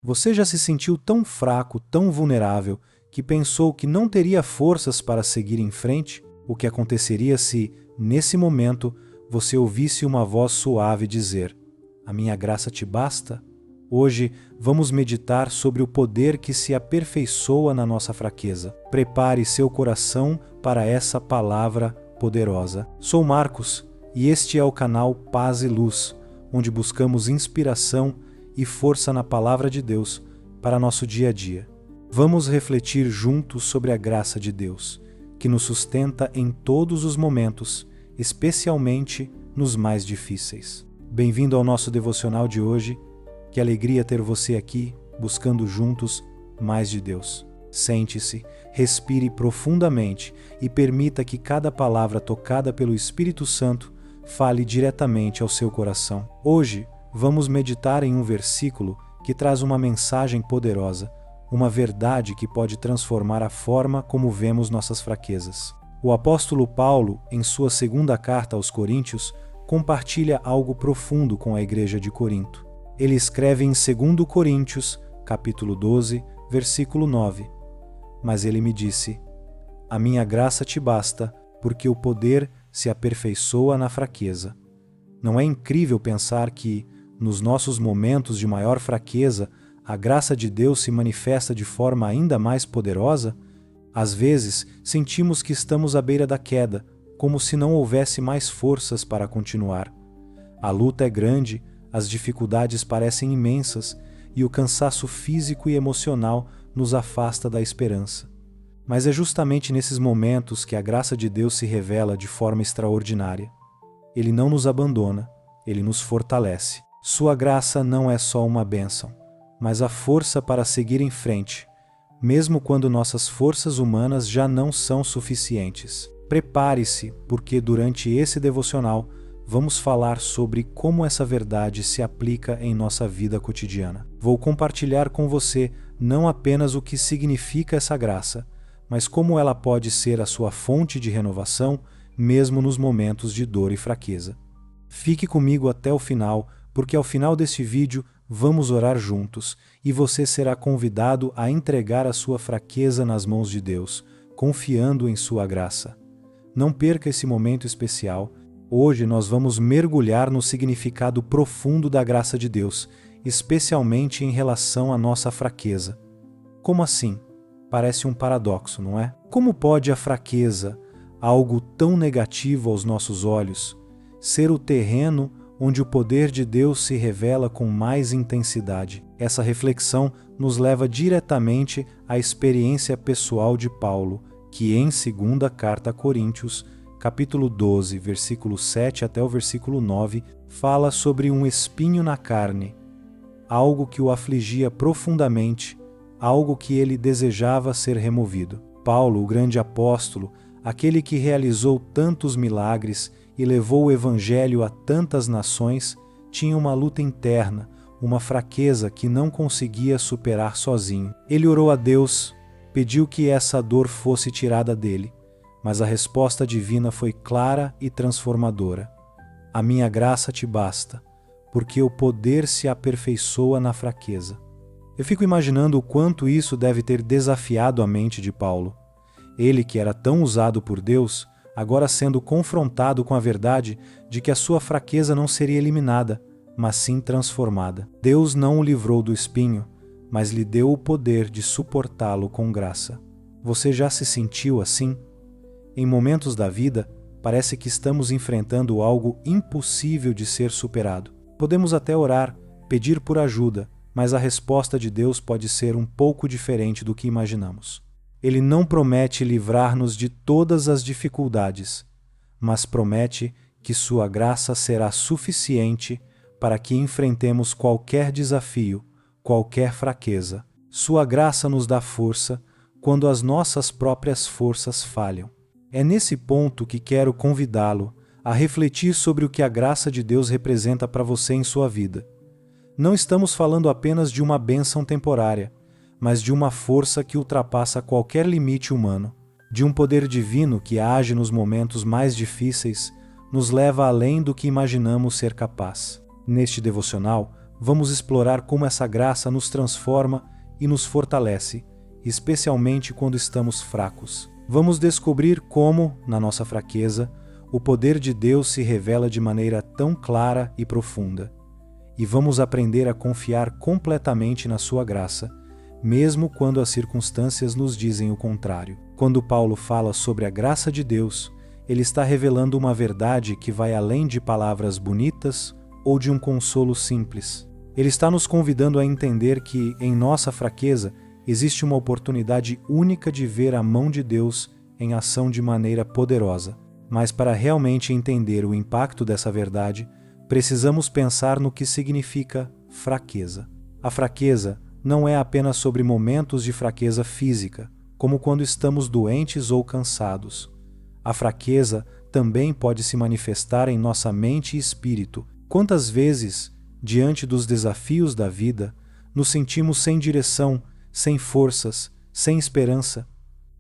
Você já se sentiu tão fraco, tão vulnerável, que pensou que não teria forças para seguir em frente? O que aconteceria se, nesse momento, você ouvisse uma voz suave dizer: "A minha graça te basta"? Hoje vamos meditar sobre o poder que se aperfeiçoa na nossa fraqueza. Prepare seu coração para essa palavra poderosa. Sou Marcos e este é o canal Paz e Luz, onde buscamos inspiração e força na palavra de Deus para nosso dia a dia. Vamos refletir juntos sobre a graça de Deus, que nos sustenta em todos os momentos, especialmente nos mais difíceis. Bem-vindo ao nosso devocional de hoje. Que alegria ter você aqui, buscando juntos mais de Deus. Sente-se, respire profundamente e permita que cada palavra tocada pelo Espírito Santo fale diretamente ao seu coração. Hoje, vamos meditar em um versículo que traz uma mensagem poderosa, uma verdade que pode transformar a forma como vemos nossas fraquezas. O apóstolo Paulo, em sua segunda carta aos Coríntios, compartilha algo profundo com a igreja de Corinto. Ele escreve em 2 Coríntios, capítulo 12, versículo 9. Mas ele me disse: "A minha graça te basta, porque o poder se aperfeiçoa na fraqueza." Não é incrível pensar que, nos nossos momentos de maior fraqueza, a graça de Deus se manifesta de forma ainda mais poderosa? Às vezes, sentimos que estamos à beira da queda, como se não houvesse mais forças para continuar. A luta é grande, as dificuldades parecem imensas e o cansaço físico e emocional nos afasta da esperança. Mas é justamente nesses momentos que a graça de Deus se revela de forma extraordinária. Ele não nos abandona, ele nos fortalece. Sua graça não é só uma bênção, mas a força para seguir em frente, mesmo quando nossas forças humanas já não são suficientes. Prepare-se, porque durante esse devocional vamos falar sobre como essa verdade se aplica em nossa vida cotidiana. Vou compartilhar com você não apenas o que significa essa graça, mas como ela pode ser a sua fonte de renovação, mesmo nos momentos de dor e fraqueza. Fique comigo até o final, porque ao final deste vídeo vamos orar juntos e você será convidado a entregar a sua fraqueza nas mãos de Deus, confiando em sua graça. Não perca esse momento especial. Hoje nós vamos mergulhar no significado profundo da graça de Deus, especialmente em relação à nossa fraqueza. Como assim? Parece um paradoxo, não é? Como pode a fraqueza, algo tão negativo aos nossos olhos, ser o terreno onde o poder de Deus se revela com mais intensidade? Essa reflexão nos leva diretamente à experiência pessoal de Paulo, que em 2ª carta a Coríntios, capítulo 12, versículo 7 até o versículo 9, fala sobre um espinho na carne, algo que o afligia profundamente, algo que ele desejava ser removido. Paulo, o grande apóstolo, aquele que realizou tantos milagres e levou o evangelho a tantas nações, tinha uma luta interna, uma fraqueza que não conseguia superar sozinho. Ele orou a Deus, pediu que essa dor fosse tirada dele. Mas a resposta divina foi clara e transformadora. "A minha graça te basta, porque o poder se aperfeiçoa na fraqueza." Eu fico imaginando o quanto isso deve ter desafiado a mente de Paulo. Ele, que era tão usado por Deus, agora sendo confrontado com a verdade de que a sua fraqueza não seria eliminada, mas sim transformada. Deus não o livrou do espinho, mas lhe deu o poder de suportá-lo com graça. Você já se sentiu assim? Em momentos da vida, parece que estamos enfrentando algo impossível de ser superado. Podemos até orar, pedir por ajuda, mas a resposta de Deus pode ser um pouco diferente do que imaginamos. Ele não promete livrar-nos de todas as dificuldades, mas promete que sua graça será suficiente para que enfrentemos qualquer desafio, qualquer fraqueza. Sua graça nos dá força quando as nossas próprias forças falham. É nesse ponto que quero convidá-lo a refletir sobre o que a graça de Deus representa para você em sua vida. Não estamos falando apenas de uma bênção temporária, mas de uma força que ultrapassa qualquer limite humano, de um poder divino que age nos momentos mais difíceis, nos leva além do que imaginamos ser capaz. Neste devocional, vamos explorar como essa graça nos transforma e nos fortalece, especialmente quando estamos fracos. Vamos descobrir como, na nossa fraqueza, o poder de Deus se revela de maneira tão clara e profunda. E vamos aprender a confiar completamente na sua graça, mesmo quando as circunstâncias nos dizem o contrário. Quando Paulo fala sobre a graça de Deus, ele está revelando uma verdade que vai além de palavras bonitas ou de um consolo simples. Ele está nos convidando a entender que, em nossa fraqueza, existe uma oportunidade única de ver a mão de Deus em ação de maneira poderosa. Mas para realmente entender o impacto dessa verdade, precisamos pensar no que significa fraqueza. A fraqueza não é apenas sobre momentos de fraqueza física, como quando estamos doentes ou cansados. A fraqueza também pode se manifestar em nossa mente e espírito. Quantas vezes, diante dos desafios da vida, nos sentimos sem direção, sem forças, sem esperança?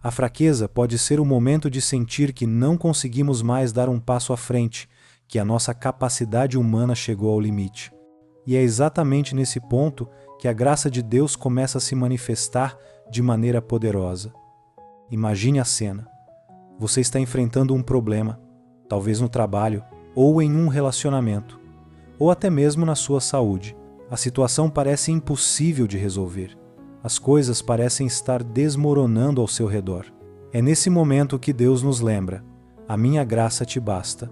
A fraqueza pode ser o momento de sentir que não conseguimos mais dar um passo à frente, que a nossa capacidade humana chegou ao limite. E é exatamente nesse ponto que a graça de Deus começa a se manifestar de maneira poderosa. Imagine a cena. Você está enfrentando um problema, talvez no trabalho, ou em um relacionamento, ou até mesmo na sua saúde. A situação parece impossível de resolver. As coisas parecem estar desmoronando ao seu redor. É nesse momento que Deus nos lembra: a minha graça te basta.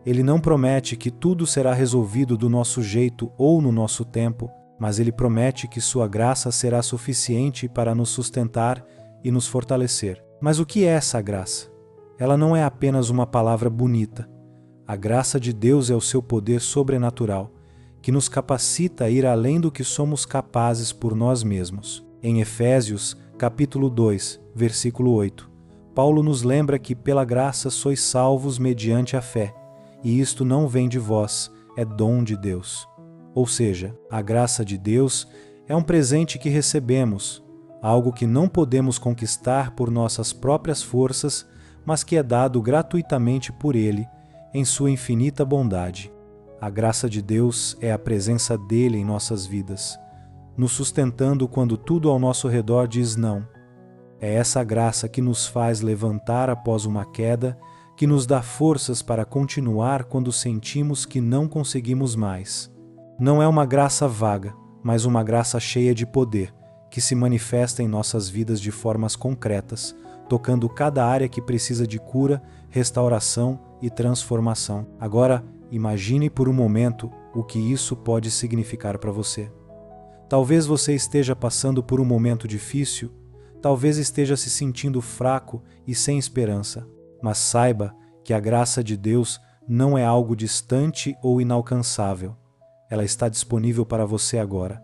Ele não promete que tudo será resolvido do nosso jeito ou no nosso tempo, mas Ele promete que sua graça será suficiente para nos sustentar e nos fortalecer. Mas o que é essa graça? Ela não é apenas uma palavra bonita. A graça de Deus é o seu poder sobrenatural, que nos capacita a ir além do que somos capazes por nós mesmos. Em Efésios, capítulo 2, versículo 8, Paulo nos lembra que pela graça sois salvos mediante a fé, e isto não vem de vós, é dom de Deus. Ou seja, a graça de Deus é um presente que recebemos, algo que não podemos conquistar por nossas próprias forças, mas que é dado gratuitamente por Ele, em sua infinita bondade. A graça de Deus é a presença dele em nossas vidas, nos sustentando quando tudo ao nosso redor diz não. É essa graça que nos faz levantar após uma queda, que nos dá forças para continuar quando sentimos que não conseguimos mais. Não é uma graça vaga, mas uma graça cheia de poder, que se manifesta em nossas vidas de formas concretas, tocando cada área que precisa de cura, restauração e transformação. Agora, imagine por um momento o que isso pode significar para você. Talvez você esteja passando por um momento difícil, talvez esteja se sentindo fraco e sem esperança, mas saiba que a graça de Deus não é algo distante ou inalcançável. Ela está disponível para você agora.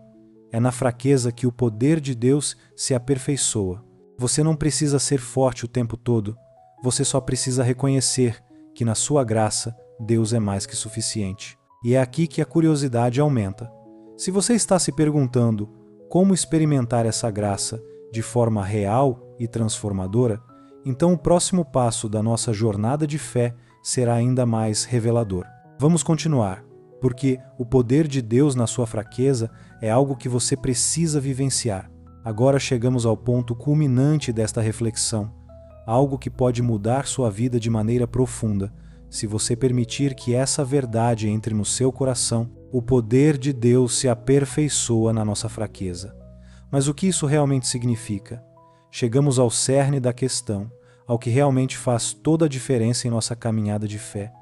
É na fraqueza que o poder de Deus se aperfeiçoa. Você não precisa ser forte o tempo todo, você só precisa reconhecer que na sua graça Deus é mais que suficiente. E é aqui que a curiosidade aumenta. Se você está se perguntando como experimentar essa graça de forma real e transformadora, então o próximo passo da nossa jornada de fé será ainda mais revelador. Vamos continuar, porque o poder de Deus na sua fraqueza é algo que você precisa vivenciar. Agora chegamos ao ponto culminante desta reflexão, algo que pode mudar sua vida de maneira profunda, se você permitir que essa verdade entre no seu coração. O poder de Deus se aperfeiçoa na nossa fraqueza. Mas o que isso realmente significa? Chegamos ao cerne da questão, ao que realmente faz toda a diferença em nossa caminhada de fé.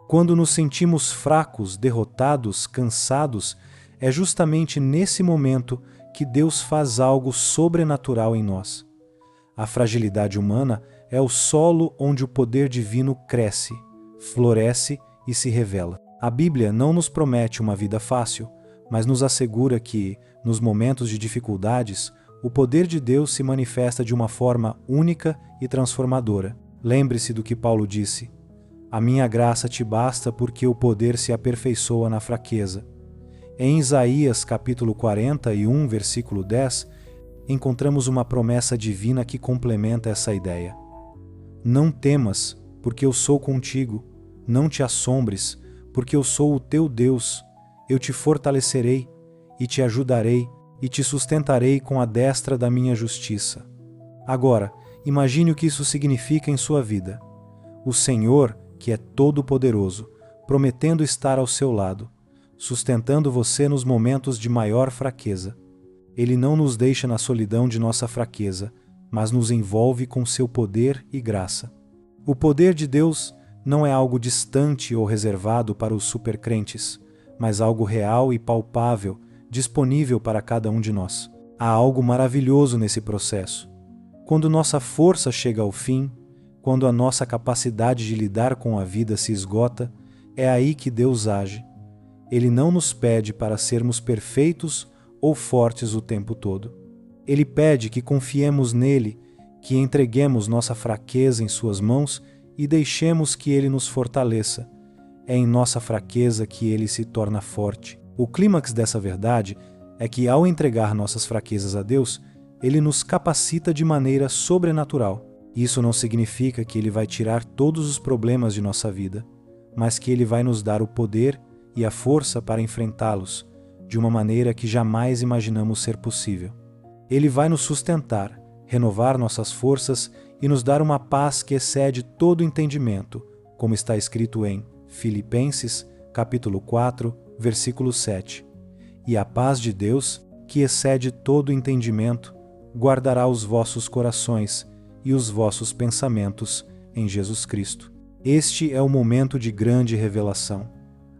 Quando nos sentimos fracos, derrotados, cansados, é justamente nesse momento que Deus faz algo sobrenatural em nós. A fragilidade humana é o solo onde o poder divino cresce, floresce e se revela. A Bíblia não nos promete uma vida fácil, mas nos assegura que, nos momentos de dificuldades, o poder de Deus se manifesta de uma forma única e transformadora. Lembre-se do que Paulo disse: a minha graça te basta porque o poder se aperfeiçoa na fraqueza. Em Isaías capítulo 41, versículo 10, encontramos uma promessa divina que complementa essa ideia. Não temas, porque eu sou contigo, não te assombres, porque eu sou o teu Deus, eu te fortalecerei, e te ajudarei e te sustentarei com a destra da minha justiça. Agora, imagine o que isso significa em sua vida. O Senhor, que é todo-poderoso, prometendo estar ao seu lado, sustentando você nos momentos de maior fraqueza. Ele não nos deixa na solidão de nossa fraqueza, mas nos envolve com seu poder e graça. O poder de Deus não é algo distante ou reservado para os supercrentes, mas algo real e palpável, disponível para cada um de nós. Há algo maravilhoso nesse processo. Quando nossa força chega ao fim, quando a nossa capacidade de lidar com a vida se esgota, é aí que Deus age. Ele não nos pede para sermos perfeitos ou fortes o tempo todo. Ele pede que confiemos nele, que entreguemos nossa fraqueza em suas mãos e deixemos que ele nos fortaleça. É em nossa fraqueza que ele se torna forte. O clímax dessa verdade é que, ao entregar nossas fraquezas a Deus, ele nos capacita de maneira sobrenatural. Isso não significa que ele vai tirar todos os problemas de nossa vida, mas que ele vai nos dar o poder e a força para enfrentá-los de uma maneira que jamais imaginamos ser possível. Ele vai nos sustentar, renovar nossas forças e nos dar uma paz que excede todo entendimento, como está escrito em Filipenses, capítulo 4, versículo 7. E a paz de Deus, que excede todo entendimento, guardará os vossos corações e os vossos pensamentos em Jesus Cristo. Este é o momento de grande revelação.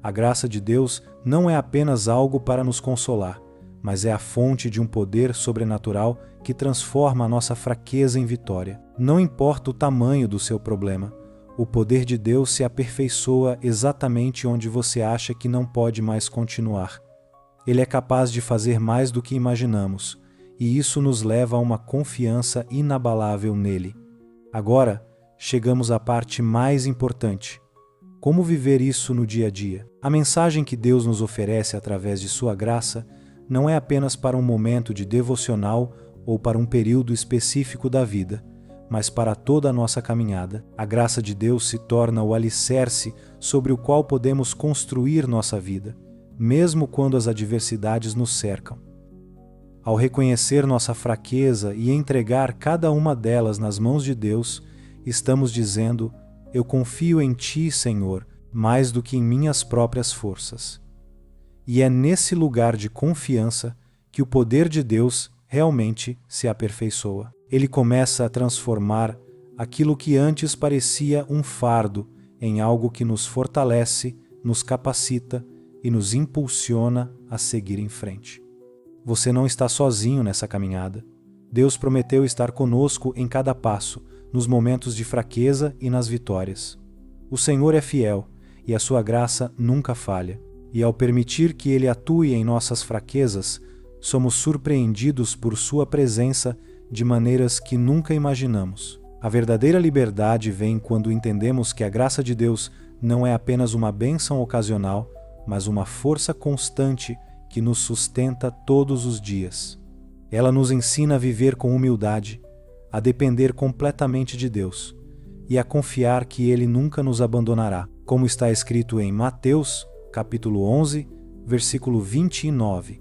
A graça de Deus não é apenas algo para nos consolar, mas é a fonte de um poder sobrenatural que transforma a nossa fraqueza em vitória. Não importa o tamanho do seu problema, o poder de Deus se aperfeiçoa exatamente onde você acha que não pode mais continuar. Ele é capaz de fazer mais do que imaginamos, e isso nos leva a uma confiança inabalável nele. Agora, chegamos à parte mais importante. Como viver isso no dia a dia? A mensagem que Deus nos oferece através de sua graça não é apenas para um momento de devocional ou para um período específico da vida, mas para toda a nossa caminhada. A graça de Deus se torna o alicerce sobre o qual podemos construir nossa vida, mesmo quando as adversidades nos cercam. Ao reconhecer nossa fraqueza e entregar cada uma delas nas mãos de Deus, estamos dizendo: eu confio em Ti, Senhor, mais do que em minhas próprias forças. E é nesse lugar de confiança que o poder de Deus realmente se aperfeiçoa. Ele começa a transformar aquilo que antes parecia um fardo em algo que nos fortalece, nos capacita e nos impulsiona a seguir em frente. Você não está sozinho nessa caminhada. Deus prometeu estar conosco em cada passo, nos momentos de fraqueza e nas vitórias. O Senhor é fiel e a sua graça nunca falha. E ao permitir que Ele atue em nossas fraquezas, somos surpreendidos por sua presença de maneiras que nunca imaginamos. A verdadeira liberdade vem quando entendemos que a graça de Deus não é apenas uma bênção ocasional, mas uma força constante que nos sustenta todos os dias. Ela nos ensina a viver com humildade, a depender completamente de Deus e a confiar que Ele nunca nos abandonará, como está escrito em Mateus, capítulo 11, versículo 29.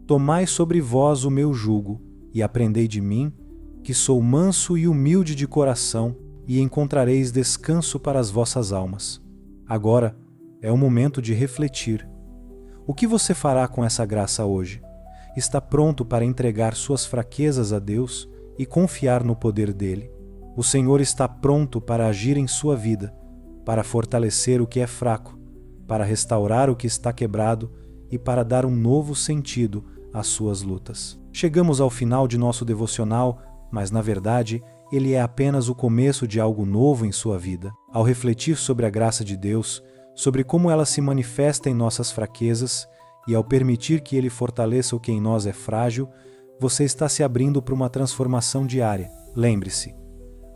Tomai sobre vós o meu jugo e aprendei de mim, que sou manso e humilde de coração, e encontrareis descanso para as vossas almas. Agora é o momento de refletir. O que você fará com essa graça hoje? Está pronto para entregar suas fraquezas a Deus e confiar no poder dele? O Senhor está pronto para agir em sua vida, para fortalecer o que é fraco, para restaurar o que está quebrado e para dar um novo sentido às suas lutas. Chegamos ao final de nosso devocional, mas na verdade ele é apenas o começo de algo novo em sua vida. Ao refletir sobre a graça de Deus, sobre como ela se manifesta em nossas fraquezas e ao permitir que Ele fortaleça o que em nós é frágil, você está se abrindo para uma transformação diária. Lembre-se,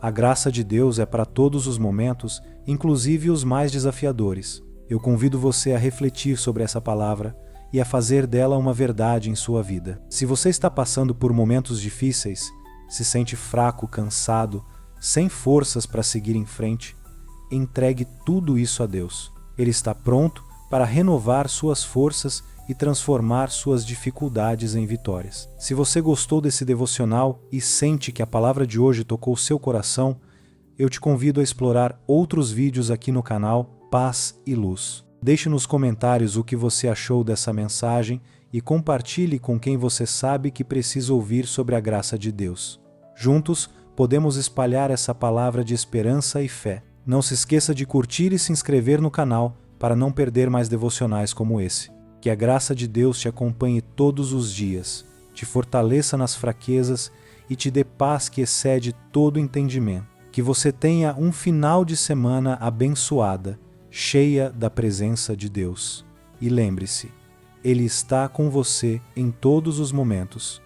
a graça de Deus é para todos os momentos, inclusive os mais desafiadores. Eu convido você a refletir sobre essa palavra e a fazer dela uma verdade em sua vida. Se você está passando por momentos difíceis, se sente fraco, cansado, sem forças para seguir em frente, entregue tudo isso a Deus. Ele está pronto para renovar suas forças e transformar suas dificuldades em vitórias. Se você gostou desse devocional e sente que a palavra de hoje tocou seu coração, eu te convido a explorar outros vídeos aqui no canal Paz e Luz. Deixe nos comentários o que você achou dessa mensagem e compartilhe com quem você sabe que precisa ouvir sobre a graça de Deus. Juntos, podemos espalhar essa palavra de esperança e fé. Não se esqueça de curtir e se inscrever no canal para não perder mais devocionais como esse. Que a graça de Deus te acompanhe todos os dias, te fortaleça nas fraquezas e te dê paz que excede todo entendimento. Que você tenha um final de semana abençoada, cheia da presença de Deus. E lembre-se, Ele está com você em todos os momentos,